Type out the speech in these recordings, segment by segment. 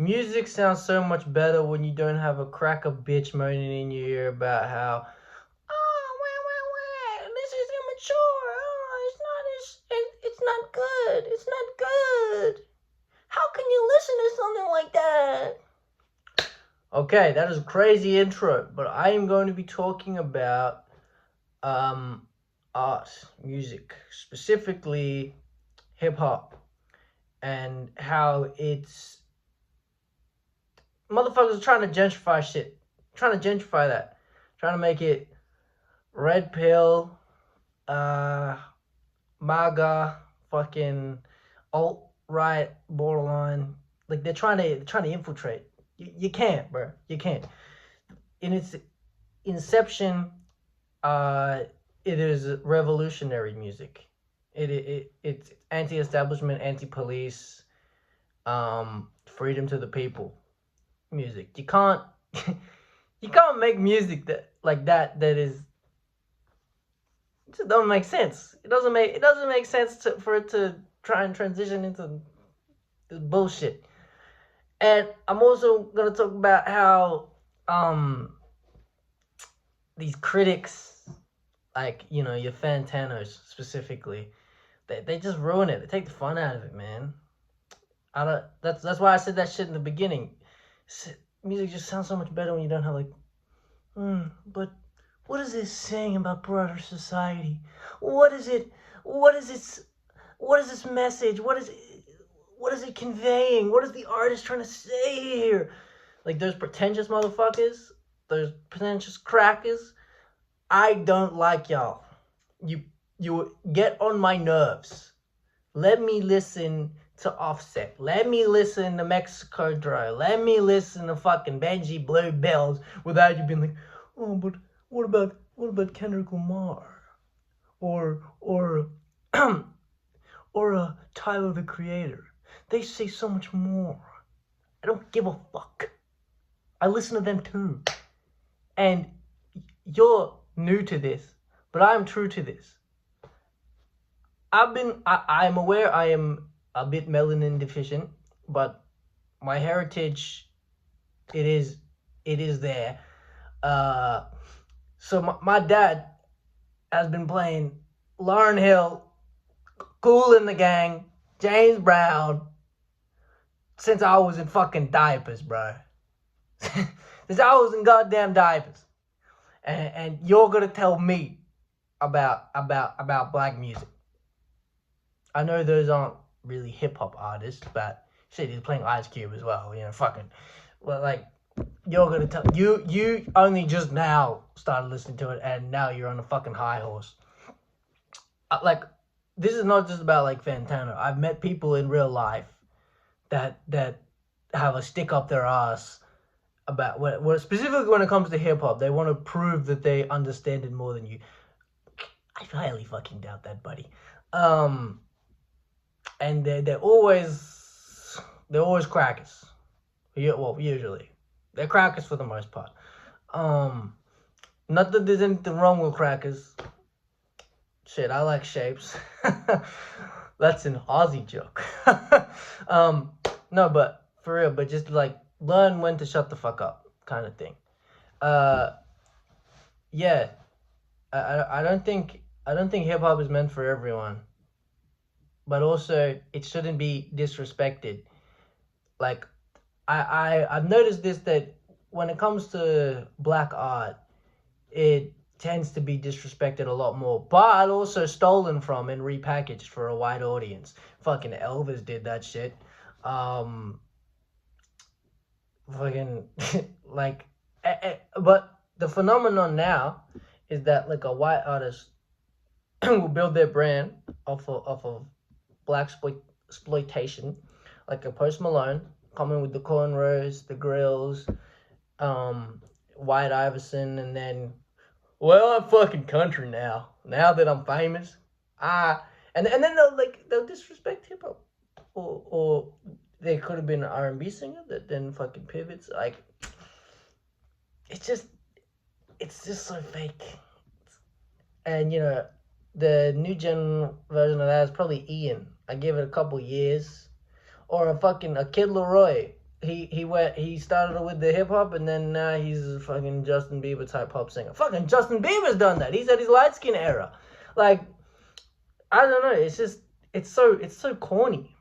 Music sounds so much better when you don't have a cracker bitch moaning in your ear about how, oh, this is immature. Oh, it's not good. It's not good. How can you listen to something like that? Okay, that is a crazy intro, but I am going to be talking about um art, music, specifically hip hop, and how it's motherfuckers are trying to gentrify shit, trying to gentrify that, trying to make it red pill, uh, MAGA, fucking alt right, borderline. Like they're trying to infiltrate. You can't, bro. You can't. In its inception, uh, it is revolutionary music. It's anti-establishment, anti-police, freedom to the people music. You can't you can't make music that is it just doesn't make sense. It doesn't make sense for it to try and transition into this bullshit. And I'm also gonna talk about how these critics, like your Fantanos specifically, they just ruin it. They take the fun out of it, man. I don't. That's why I said that shit in the beginning. Music just sounds so much better when you don't have like, but what is this saying about broader society? What is it? What is this? What is this message? What is it conveying? What is the artist trying to say here? Like those pretentious motherfuckers, those pretentious crackers. I don't like y'all. You get on my nerves. Let me listen to Offset. Let me listen to Mexico Dro. Let me listen to fucking Benji Blue Bells without you being like, oh, but what about Kendrick Lamar or or Tyler the Creator? They say so much more. I don't give a fuck. I listen to them too. And you're new to this, but I'm true to this. I'm aware I am a bit melanin deficient, but my heritage, it is there. Uh, so my dad has been playing Lauryn Hill, Kool and the Gang, James Brown, since I was in fucking diapers, bro. Since I was in goddamn diapers. And you're gonna tell me about black music. I know those aren't really hip hop artists, but shit, he's playing Ice Cube as well. Fucking, well, like you're gonna tell you only just now started listening to it, and now you're on a fucking high horse. Like, this is not just about like Fantano. I've met people in real life that have a stick up their ass about what specifically when it comes to hip hop. They want to prove that they understand it more than you. I highly fucking doubt that, buddy. And they're always crackers. Yeah, well, usually they're crackers for the most part. Not that there's anything wrong with crackers. Shit, I like shapes. That's an Aussie joke. No, but for real, but just like learn when to shut the fuck up, kind of thing. Yeah, I don't think hip hop is meant for everyone, but also it shouldn't be disrespected. Like I've noticed this, that when it comes to black art, it tends to be disrespected a lot more, but also stolen from and repackaged for a wide audience. Fucking Elvis did that shit. Fucking like, but the phenomenon now is that like a white artist will build their brand off of black exploitation, like a Post Malone coming with the cornrows, the grills, White Iverson, and then, well, I'm fucking country now. Now that I'm famous, and then they'll disrespect hip hop, or they could have been an R&B singer that then fucking pivots. Like, it's just so fake. And the new gen version of that is probably Ian. I give it a couple years, or a Kid Laroi. he started with the hip hop, and then now he's a fucking Justin Bieber type pop singer. Fucking Justin Bieber's done that. He's at his light skin era. Like, I don't know. It's just it's so corny.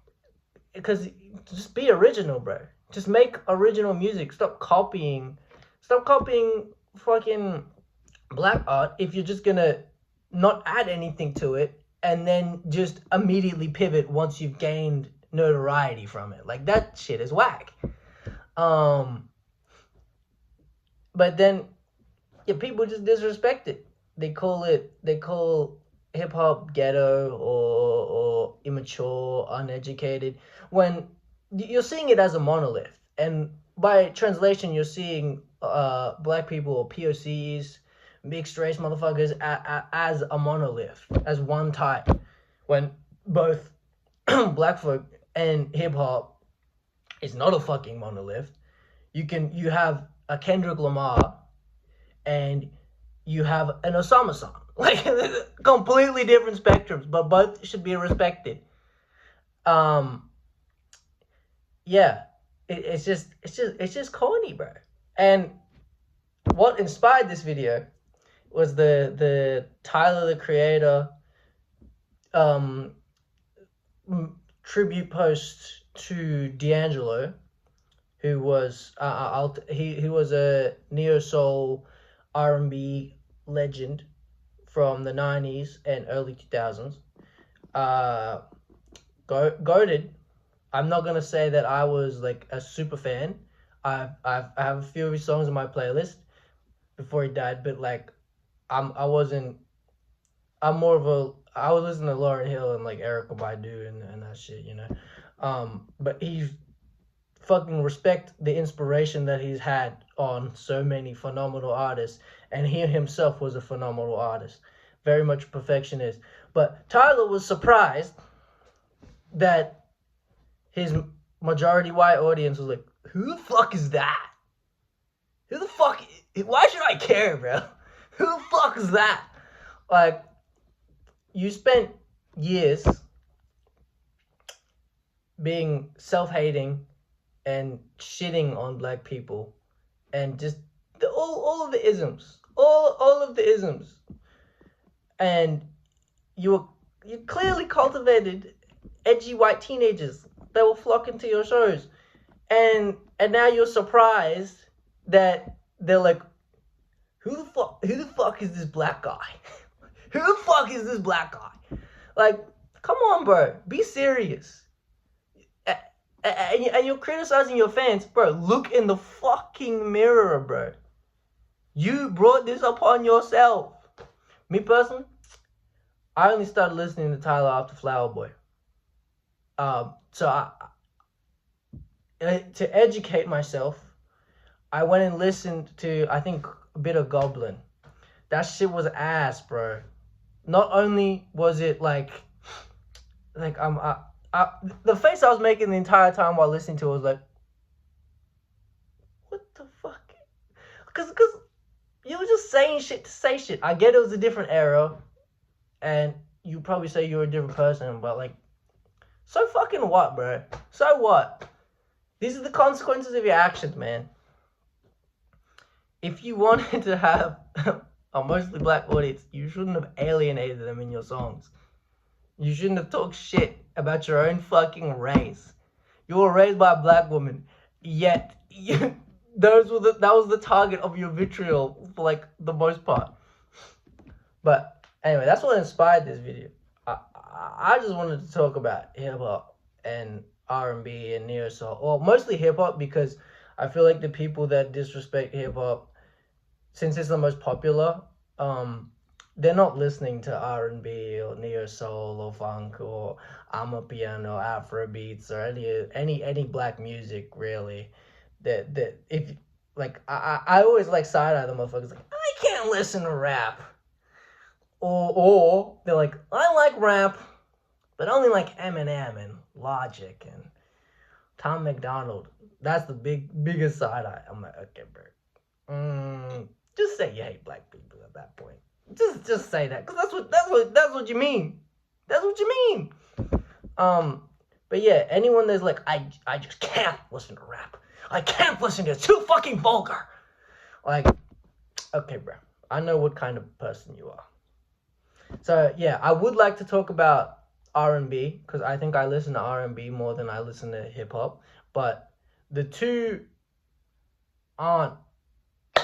Because just be original, bro. Just make original music. Stop copying fucking black art if you're just gonna not add anything to it and then just immediately pivot once you've gained notoriety from it. Like, that shit is whack. But then, yeah, people just disrespect it. They call hip hop ghetto or immature, uneducated, when you're seeing it as a monolith. And by translation, you're seeing black people or POCs, mixed race motherfuckers, as a monolith, as one type, when both black folk and hip hop is not a fucking monolith. You have a Kendrick Lamar and you have an Osama song. Like, completely different spectrums, but both should be respected. Yeah, it's just corny, bro. And what inspired this video was the Tyler the Creator tribute post to D'Angelo, who was he was a neo soul R&B legend from the 90s and early 2000s. Goated. I'm not gonna say that I was like a super fan. I have a few of his songs on my playlist before he died, but like I was listening to Lauryn Hill and like Erykah Badu and that shit, you know. But he's fucking respect the inspiration that he's had on so many phenomenal artists, and he himself was a phenomenal artist, very much perfectionist. But Tyler was surprised that his majority white audience was like, who the fuck is that? Who the fuck? Why should I care, bro? Who the fuck is that? Like, you spent years being self-hating and shitting on black people, and just all of the isms, all of the isms, and you clearly cultivated edgy white teenagers that will flock into your shows, and now you're surprised that they're like, who the fuck is this black guy? Who the fuck is this black guy? Like, come on, bro, be serious. And you're criticizing your fans, bro. Look in the fucking mirror, bro. You brought this upon yourself. Me personally, I only started listening to Tyler after Flower Boy. So to educate myself, I went and listened to, I think, a bit of Goblin. That shit was ass, bro. Not only was it like the face I was making the entire time while listening to it was like, what the fuck? Cause you were just saying shit to say shit. I get it was a different era, and you probably say you're a different person, but like, so fucking what, bro? So what? These are the consequences of your actions, man. If you wanted to have a mostly black audience, you shouldn't have alienated them in your songs. You shouldn't have talked shit about your own fucking race. You were raised by a black woman, yet that was the target of your vitriol for like the most part. But anyway, that's what inspired this video. I just wanted to talk about hip hop and R&B and neo soul, well, mostly hip hop, because I feel like the people that disrespect hip hop, since it's the most popular, they're not listening to R&B or neo soul or funk or amapiano, Afro beats, or any black music really. That if like I always like side eye the motherfuckers like, I can't listen to rap, or they're like, I like rap, but only like Eminem and Logic and Tom McDonald. That's the biggest side eye. I'm like, okay, bro. Just say you hate black people at that point. Just say that, cause that's what you mean. That's what you mean. But yeah, anyone that's like, I just can't listen to rap. I can't listen to it. It's too fucking vulgar. Like, okay, bro. I know what kind of person you are. So yeah, I would like to talk about R&B because I think I listen to R&B more than I listen to hip hop. But the two aren't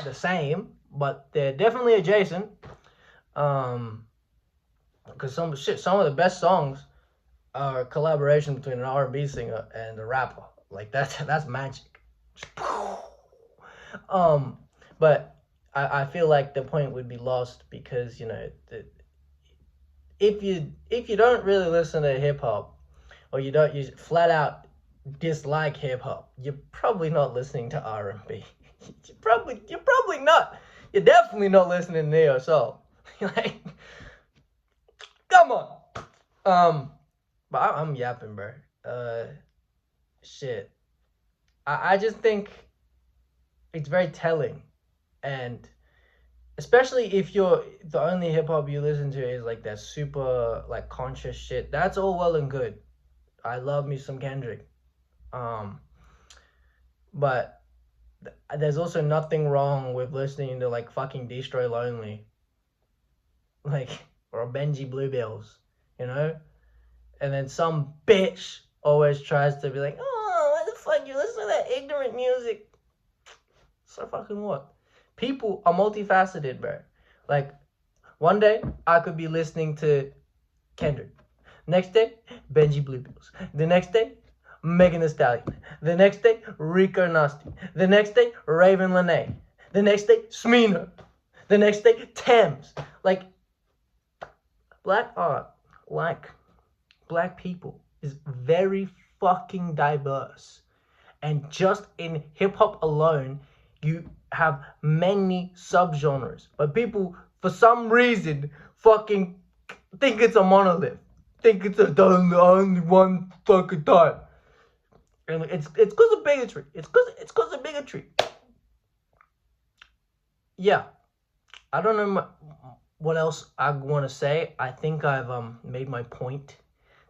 the same, but they're definitely adjacent. Because some of the best songs are a collaboration between an R&B singer and a rapper. Like that's magic. Um, but I feel like the point would be lost because if you don't really listen to hip hop or you flat out dislike hip hop, you're probably not listening to R&B. You're probably not. You're definitely not listening to neo soul. Like, come on. But I'm yapping, bro. Shit. I just think it's very telling, and especially if you're the only hip hop you listen to is like that super like conscious shit. That's all well and good. I love me some Kendrick. Um, but there's also nothing wrong with listening to like fucking Destroy Lonely, like or Benji Bluebills, you know. And then some bitch always tries to be like, oh, why the fuck you listen to that ignorant music? So fucking what? People are multifaceted, bro. Like, one day I could be listening to Kendrick. Next day, Benji Bluebills. The next day, Megan Thee Stallion. The next day, Rico Nasty. The next day, Raven Lene. The next day, Smino. The next day, Thames. Like, black art, like black people, is very fucking diverse. And just in hip hop alone, you have many subgenres. But people, for some reason, fucking think it's a monolith. Think it's the only one fucking type. And it's because of bigotry. It's because of bigotry. Yeah. I don't know what else I want to say. I think I've made my point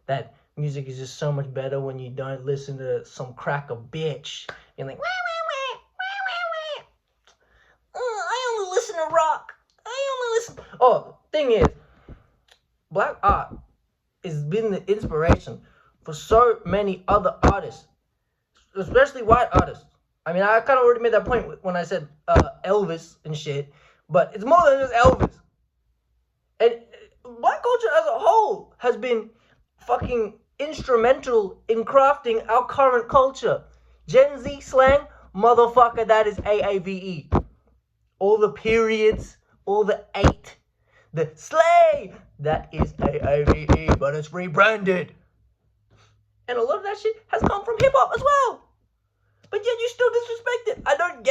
that music is just so much better when you don't listen to some cracker bitch. You're like, I only listen to rock. I only listen. Oh, thing is, black art has been the inspiration for so many other artists, especially white artists. I mean, I kind of already made that point when I said Elvis and shit, but it's more than just Elvis. And black culture as a whole has been fucking instrumental in crafting our current culture. Gen Z slang, motherfucker, that is AAVE. All the periods, all the 8, the slay, that is AAVE, but it's rebranded. And a lot of that shit has come from hip hop as well. But yet you still disrespect it. I don't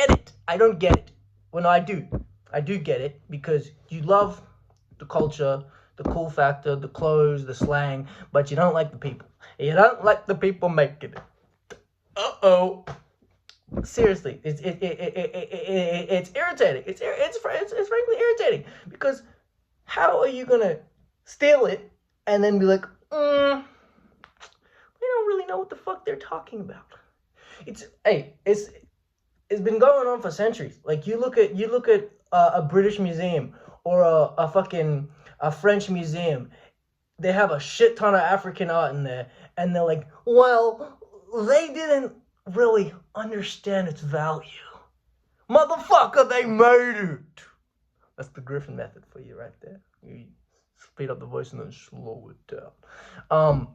get it. Well, no, I do. I do get it because you love the culture, the cool factor, the clothes, the slang, but you don't like the people. You don't like the people making it. Uh-oh. Seriously, it's irritating. It's frankly irritating because how are you gonna steal it and then be like, they don't really know what the fuck they're talking about. It's been going on for centuries. Like you look at a British museum or a French museum. They have a shit ton of African art in there, and they're like, well, they didn't really understand its value. Motherfucker, they made it. That's the Griffin method for you right there. You speed up the voice and then slow it down.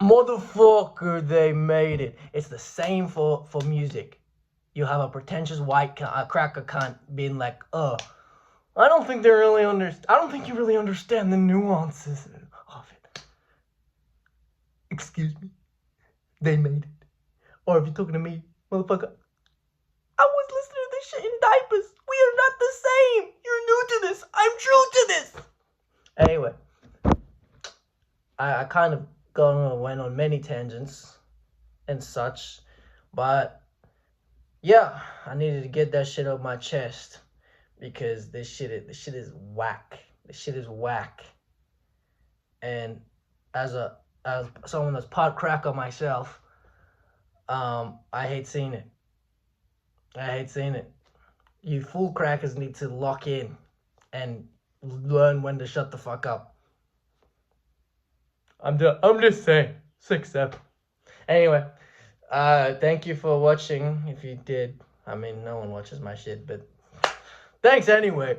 Motherfucker, they made it. It's the same for music. You have a pretentious white cracker cunt being like, I don't think you really understand the nuances of it. Excuse me. They made it. Or if you're talking to me, motherfucker, I was listening to this shit in diapers. We are not the same. You're new to this. I'm true to this. Anyway, I kind of went on many tangents and such, but yeah, I needed to get that shit off my chest because this shit is whack. This shit is whack. And as a as someone that's part cracker myself, I hate seeing it. I hate seeing it. You full crackers need to lock in and learn when to shut the fuck up. I'm just saying. 6-7. Anyway, thank you for watching. If you did, I mean, no one watches my shit, but thanks anyway.